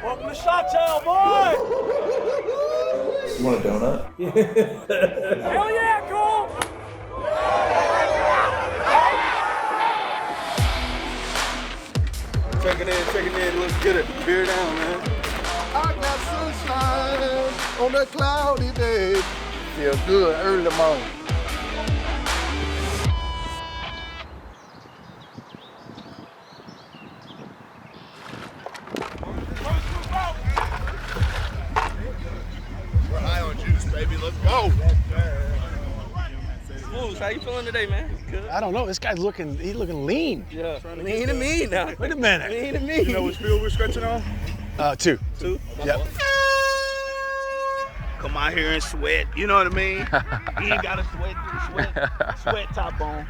Welcome to Shot Town, boy! You want a donut? Hell yeah, Cole! Check it in, let's get it. Beer down, man. I got sunshine on a cloudy day. Feel good early morning. We're high on juice, baby. Let's go. Smooth, how you feeling today, man? Good. I don't know. This guy's looking lean. Yeah. Lean to me now. Wait a minute. Lean to me. You know which field we're stretching on? Two. Yep. Come out here and sweat. You know what I mean? You ain't got to sweat top on.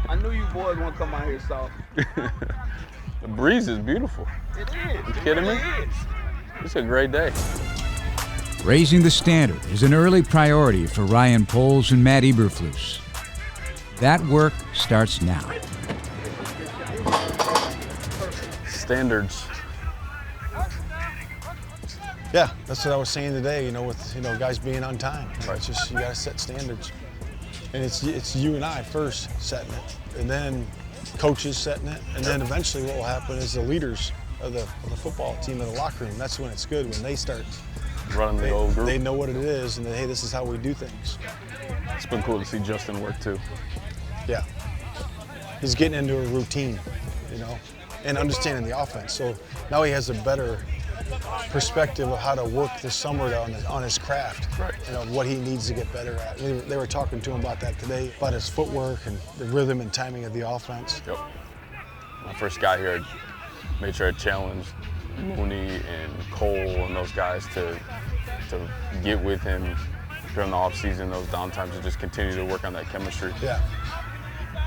I knew you boys want to come out here soft. The breeze is beautiful. It is. You kidding me? It's a great day. Raising the standard is an early priority for Ryan Poles and Matt Eberflus. That work starts now. Standards. Yeah, that's what I was saying today. With guys being on time. It's just you got to set standards, and it's you and I first setting it, and then coaches setting it, and then eventually what will happen is the leaders of the football team in the locker room. That's when it's good, when they start Running the old group. They know what it is, and hey, this is how we do things. It's been cool to see Justin work too. Yeah, he's getting into a routine, and understanding the offense. So now he has a better perspective of how to work this summer on his craft. Right. What he needs to get better at. They were talking to him about that today, about his footwork and the rhythm and timing of the offense. Yep. When I first got here, I made sure I challenged Mooney and Cole and those guys to get with him during the off-season, those downtimes, to just continue to work on that chemistry. Yeah.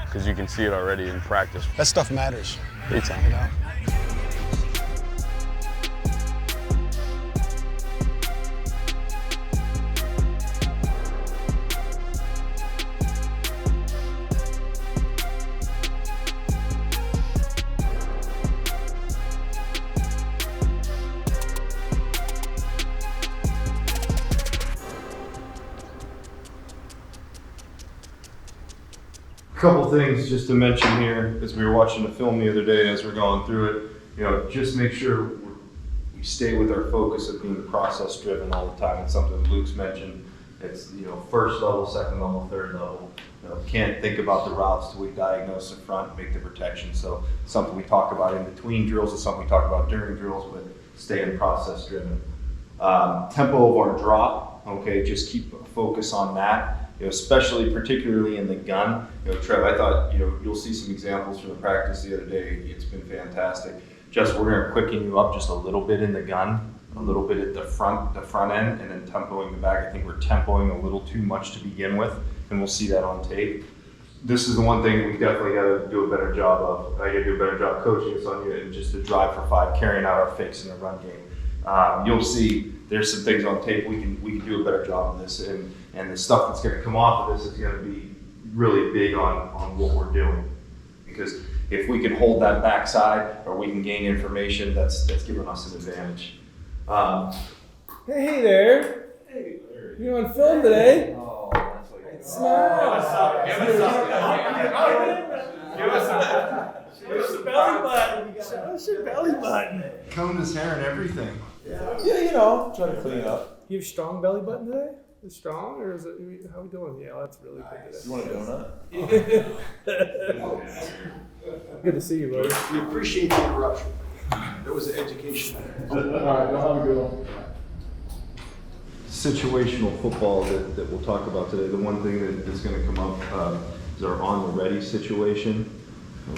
Because you can see it already in practice. That stuff matters. Big time. Couple things just to mention here, as we were watching the film the other day, as we're going through it, just make sure we stay with our focus of being process driven all the time. It's something Luke's mentioned. It's first level, second level, third level. Can't think about the routes till we diagnose the front, make the protection. So something we talk about in between drills is something we talk about during drills, but staying process driven. Tempo of our drop, just keep a focus on that. Especially particularly in the gun. Trev, I thought, you'll see some examples from the practice the other day. It's been fantastic. Just we're gonna quicken you up just a little bit in the gun, a little bit at the front end, and then tempoing the back. I think we're tempoing a little too much to begin with, and we'll see that on tape. This is the one thing we definitely gotta do a better job of. I gotta do a better job coaching this on you, and just the drive for five, carrying out our fix in the run game. You'll see there's some things on tape we can do a better job of this, and the stuff that's going to come off of this is going to be really big on what we're doing. Because if we can hold that backside or we can gain information, that's giving us an advantage. Hey there. Hey, you on film today? Oh, that's what you're Smile. Give us a belly button. Show us your belly button. Comb his hair and everything. Yeah, Try to clean it up. You have strong belly button today? Is it strong, or is it, how are we doing? Yeah, that's really good today. You want a donut? Good to see you, buddy. We appreciate the interruption. It was an education. All right, well, have a good one. Situational football that we'll talk about today. The one thing that's going to come up is our on the ready situation.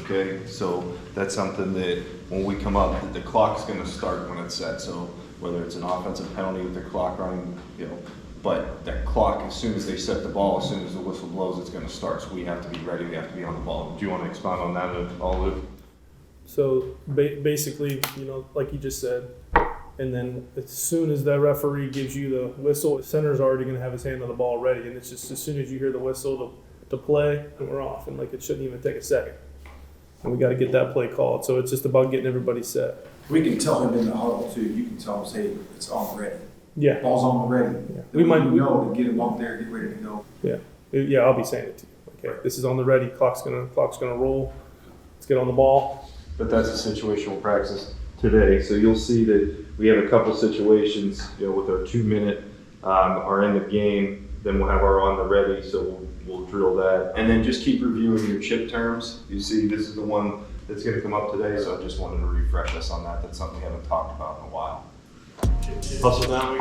Okay, so that's something that when we come up, the clock's going to start when it's set. So whether it's an offensive penalty with the clock running, but that clock, as soon as they set the ball, as soon as the whistle blows, it's going to start. So we have to be ready. We have to be on the ball. Do you want to expound on that at all, Luke? So basically, like you just said, and then as soon as that referee gives you the whistle, the center's already going to have his hand on the ball ready, and it's just as soon as you hear the whistle to play, and we're off, and it shouldn't even take a second. And we got to get that play called. So it's just about getting everybody set. We can tell him in the huddle too. You can tell us, hey, it's on ready. Yeah. Ball's on the ready. Yeah. We might know to get him up there, get ready to go. Yeah. Yeah, I'll be saying it to you. Okay, this is on the ready. Clock's gonna roll. Let's get on the ball. But that's a situational practice today. So you'll see that we have a couple situations, with our 2 minute, our end of game. Then we'll have our on the ready. So we'll drill that, and then just keep reviewing your chip terms. You see, this is the one that's going to come up today. So I just wanted to refresh us on that. That's something we haven't talked about in a while. Hustle down.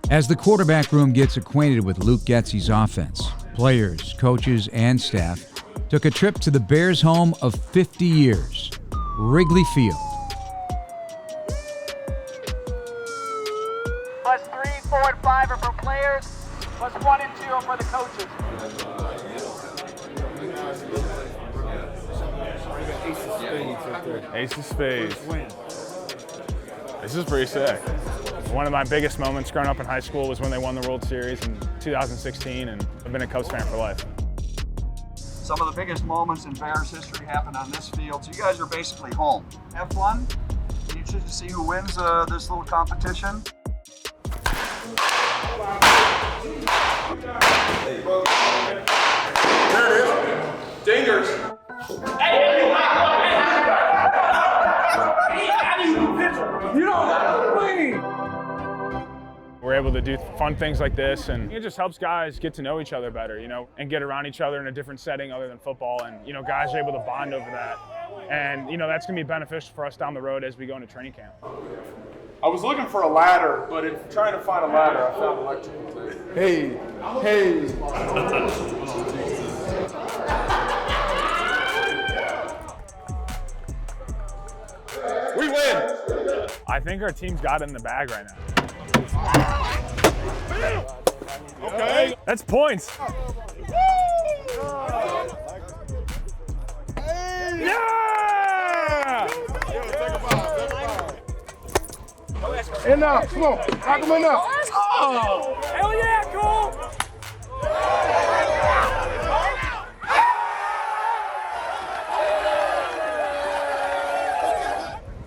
As the quarterback room gets acquainted with Luke Getsy's offense, players, coaches, and staff took a trip to the Bears' home of 50 years, Wrigley Field. Plus 3, 4, and 5 are for players. Plus 1 and 2 are for the coaches. Ace of spades. This is pretty sick. One of my biggest moments growing up in high school was when they won the World Series in 2016, and I've been a Cubs fan for life. Some of the biggest moments in Bears history happened on this field, so you guys are basically home. Have fun. You should see who wins this little competition. There it is. Dingers. You don't have to win. We're able to do fun things like this, and it just helps guys get to know each other better, and get around each other in a different setting other than football. And, guys are able to bond over that. And, that's going to be beneficial for us down the road as we go into training camp. I was looking for a ladder, but in trying to find a ladder, I found electrical tape. Hey. We win. I think our team's got it in the bag right now. Okay. That's points. Yeah! In now, come on, knock him in now. Oh, hell yeah, Cole!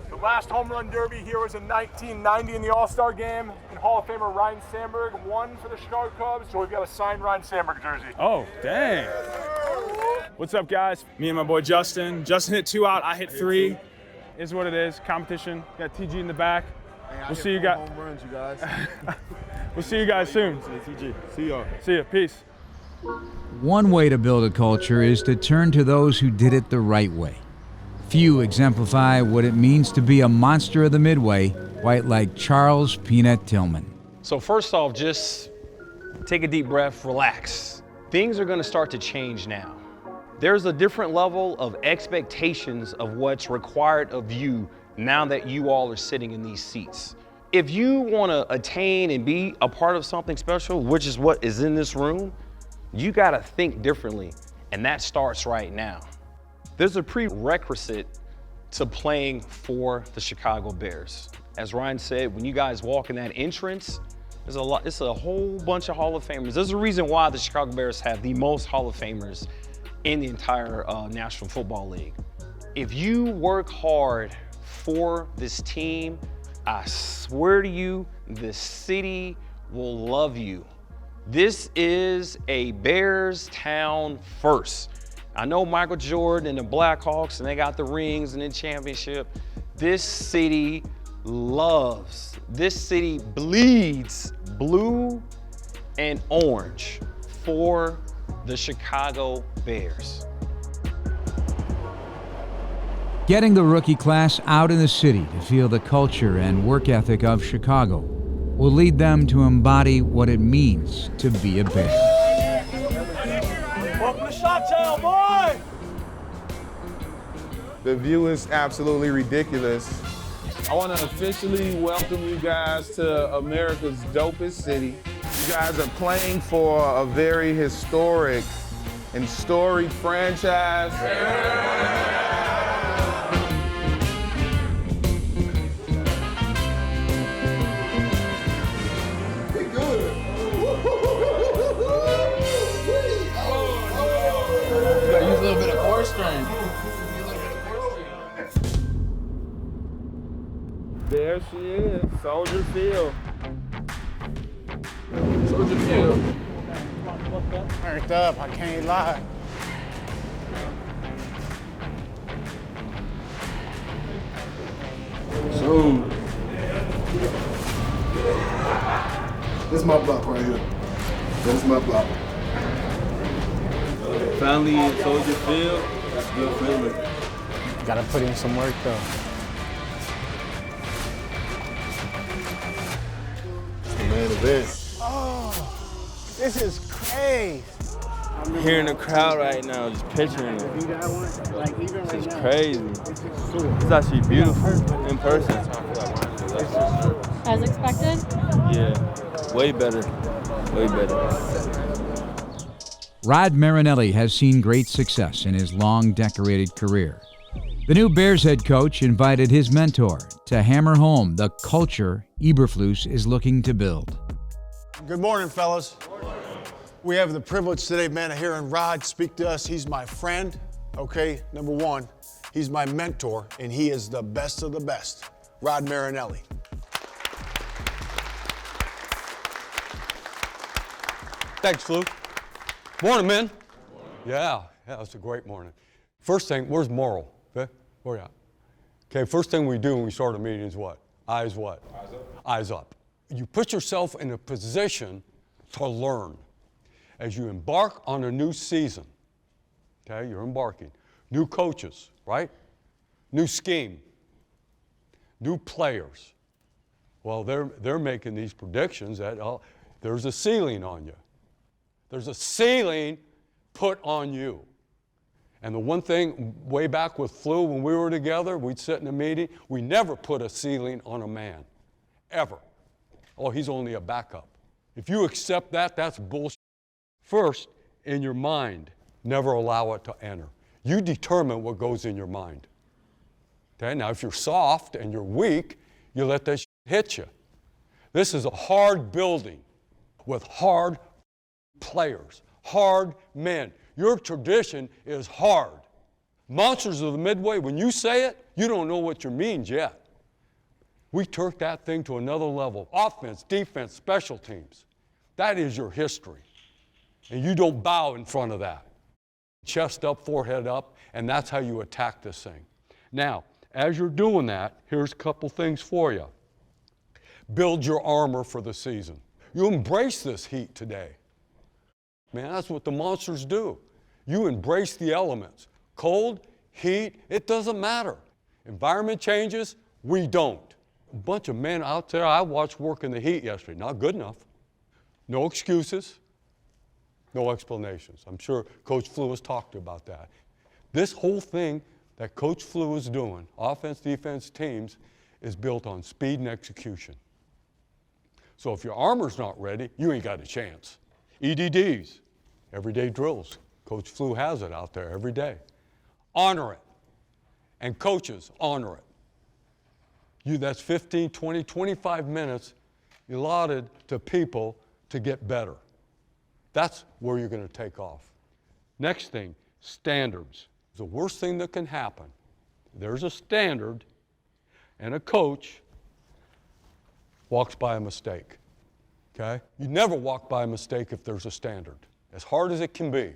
The last home run derby here was in 1990 in the All-Star game, and Hall of Famer Ryan Sandberg won for the Chicago Cubs, so we've got a signed Ryan Sandberg jersey. Oh, dang. What's up, guys? Me and my boy Justin. Justin hit 2 out, I hit 3. Is what it is, competition. Got TG in the back. We'll see you guys. Home runs, you guys. We'll see you guys soon. TG. See y'all. See ya, peace. One way to build a culture is to turn to those who did it the right way. Few exemplify what it means to be a monster of the Midway, quite like Charles Peanut Tillman. So first off, just take a deep breath, relax. Things are gonna start to change now. There's a different level of expectations of what's required of you now that you all are sitting in these seats. If you wanna attain and be a part of something special, which is what is in this room, you gotta think differently, and that starts right now. There's a prerequisite to playing for the Chicago Bears. As Ryan said, when you guys walk in that entrance, it's a whole bunch of Hall of Famers. There's a reason why the Chicago Bears have the most Hall of Famers in the entire National Football League. If you work hard for this team, I swear to you, the city will love you. This is a Bears town first. I know Michael Jordan and the Blackhawks, and they got the rings and the championship. This city loves, this city bleeds blue and orange for the Chicago Bears. Getting the rookie class out in the city to feel the culture and work ethic of Chicago will lead them to embody what it means to be a Bear. Welcome to Shot boy! The view is absolutely ridiculous. I want to officially welcome you guys to America's dopest city. You guys are playing for a very historic and storied franchise. There she is, Soldier Field. Soldier Field. Turned up, I can't lie. So, this is my block right here. This is my block. Finally in Soldier Field, that's a good feeling. Gotta put in some work though. It's the main event. Oh, this is crazy. I'm hearing the crowd right now, just picturing it. It's crazy. It's actually beautiful in person. As expected? Yeah, way better, way better. Rod Marinelli has seen great success in his long, decorated career. The new Bears head coach invited his mentor to hammer home the culture Eberflus is looking to build. Good morning, fellas. We have the privilege today, man, of hearing Rod speak to us. He's my friend, okay? Number one, he's my mentor, and he is the best of the best. Rod Marinelli. Thanks, Flu. Morning, man. Yeah, it's a great morning. First thing, where's Moral? Okay, where you at? Okay, first thing we do when we start a meeting is what? Eyes what? Eyes up. Eyes up. You put yourself in a position to learn. As you embark on a new season, okay, you're embarking. New coaches, right? New scheme. New players. Well, they're making these predictions that there's a ceiling on you. There's a ceiling put on you. And the one thing way back with Flu, when we were together, we'd sit in a meeting, we never put a ceiling on a man, ever. Oh, he's only a backup. If you accept that, that's bullshit. First, in your mind, never allow it to enter. You determine what goes in your mind. Okay, now if you're soft and you're weak, you let that shit hit you. This is a hard building with hard players, hard men. Your tradition is hard. Monsters of the Midway, when you say it, you don't know what your means yet. We took that thing to another level. Offense, defense, special teams. That is your history. And you don't bow in front of that. Chest up, forehead up, and that's how you attack this thing. Now, as you're doing that, here's a couple things for you. Build your armor for the season. You embrace this heat today. Man, that's what the monsters do. You embrace the elements. Cold, heat, it doesn't matter. Environment changes, we don't. A bunch of men out there I watched work in the heat yesterday. Not good enough. No excuses. No explanations. I'm sure Coach Flu has talked about that. This whole thing that Coach Flu is doing, offense, defense, teams, is built on speed and execution. So if your armor's not ready, you ain't got a chance. EDDs, everyday drills. Coach Flu has it out there every day. Honor it. And coaches, honor it. That's 15, 20, 25 minutes allotted to people to get better. That's where you're going to take off. Next thing, standards. The worst thing that can happen, there's a standard and a coach walks by a mistake, okay? You never walk by a mistake if there's a standard. As hard as it can be,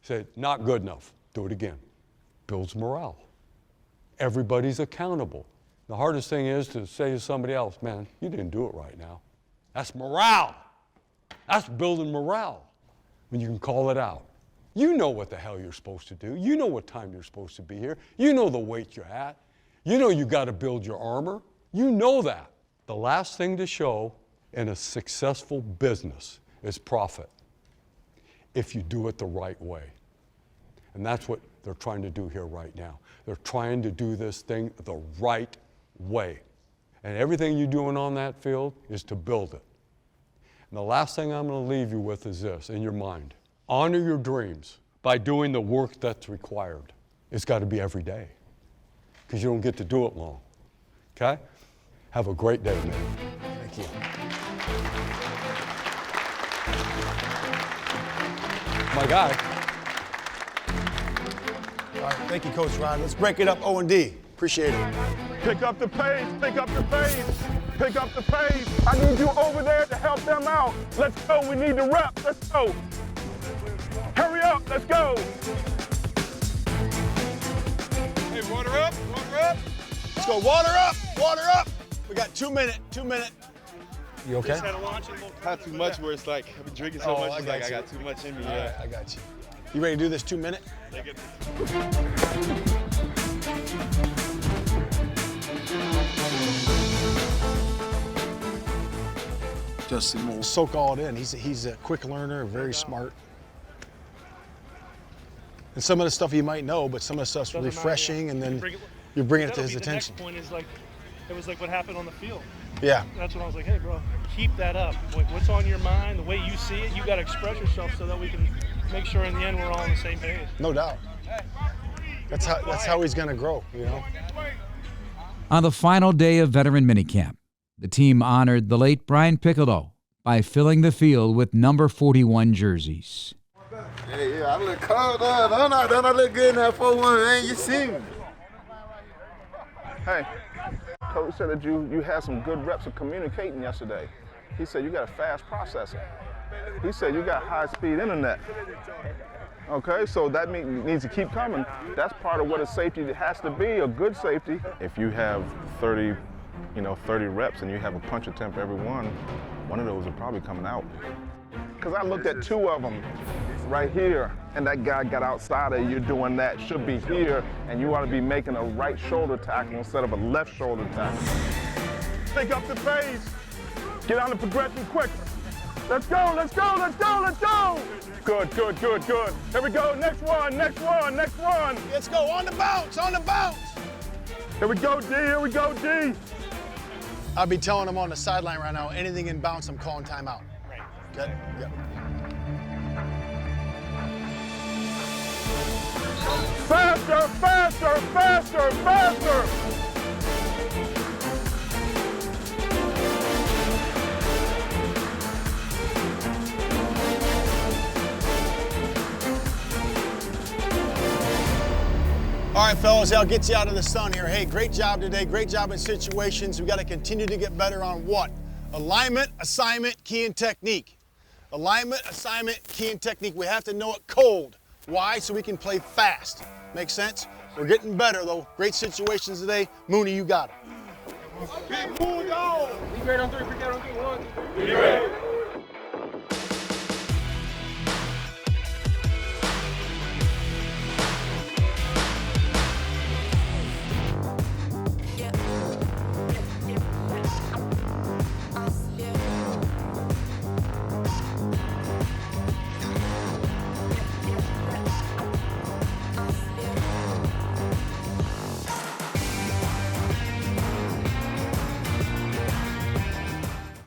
say, not good enough, do it again. Builds morale. Everybody's accountable. The hardest thing is to say to somebody else, man, you didn't do it right now. That's morale. That's building morale. When you can call it out. You know what the hell you're supposed to do. You know what time you're supposed to be here. You know the weight you're at. You know you got to build your armor. You know that. The last thing to show in a successful business is profit if you do it the right way. And that's what they're trying to do here right now. They're trying to do this thing the right way. And everything you're doing on that field is to build it. And the last thing I'm going to leave you with is this in your mind. Honor your dreams by doing the work that's required. It's got to be every day because you don't get to do it long. Okay? Have a great day, man. Thank you. My guy. All right, thank you, Coach Rod. Let's break it up, O&D. Appreciate it. Pick up the pace, pick up the pace, pick up the pace. I need you over there to help them out. Let's go, we need the reps, let's go. Hurry up, let's go. Hey, water up, water up. Let's go, water up, water up. We got 2 minutes, 2 minutes. You okay? Just had a launch and not too much where it's like, I've been drinking so much, it's like I got too much in me. All right, I got you. You ready to do this 2 minute? Yeah, good. Justin will soak all it in. He's a quick learner, very smart. And some of the stuff you might know, but some of the stuff's refreshing, and then you bring it to his attention. The next point is like, it was like what happened on the field. Yeah. That's when I was like, hey, bro, keep that up. What's on your mind, the way you see it, you got to express yourself so that we can make sure in the end we're all on the same page. No doubt. That's how he's going to grow, you know. On the final day of veteran minicamp, the team honored the late Brian Piccolo by filling the field with number 41 jerseys. Hey, yeah, I look cold up. Don't I look good in that 4-1, man? You see me. Hey, coach said that you had some good reps of communicating yesterday. He said you got a fast processor. He said you got high-speed internet. Okay, so that needs to keep coming. That's part of what a safety has to be, a good safety. If you have 30 reps and you have a punch attempt every one of those are probably coming out. Because I looked at 2 of them right here, and that guy got outside of you doing that, should be here, and you ought to be making a right shoulder tackle instead of a left shoulder tackle. Pick up the pace. Get on the progression quicker. Let's go, let's go, let's go, let's go. Good, good, good, good. Here we go, next one, next one, next one. Let's go, on the bounce, on the bounce. Here we go, D, here we go, D. I'll be telling him on the sideline right now, anything in bounce, I'm calling timeout. Right. Okay? Yep. Faster, faster, faster, faster. All right, fellas, I'll get you out of the sun here. Hey, great job today. Great job in situations. We got to continue to get better on what? Alignment, assignment, key, and technique. Alignment, assignment, key, and technique. We have to know it cold. Why? So we can play fast. Make sense? We're getting better, though. Great situations today. Mooney, you got it. Big pull, dog. Be great on 3, be great on 3, 1. Be great.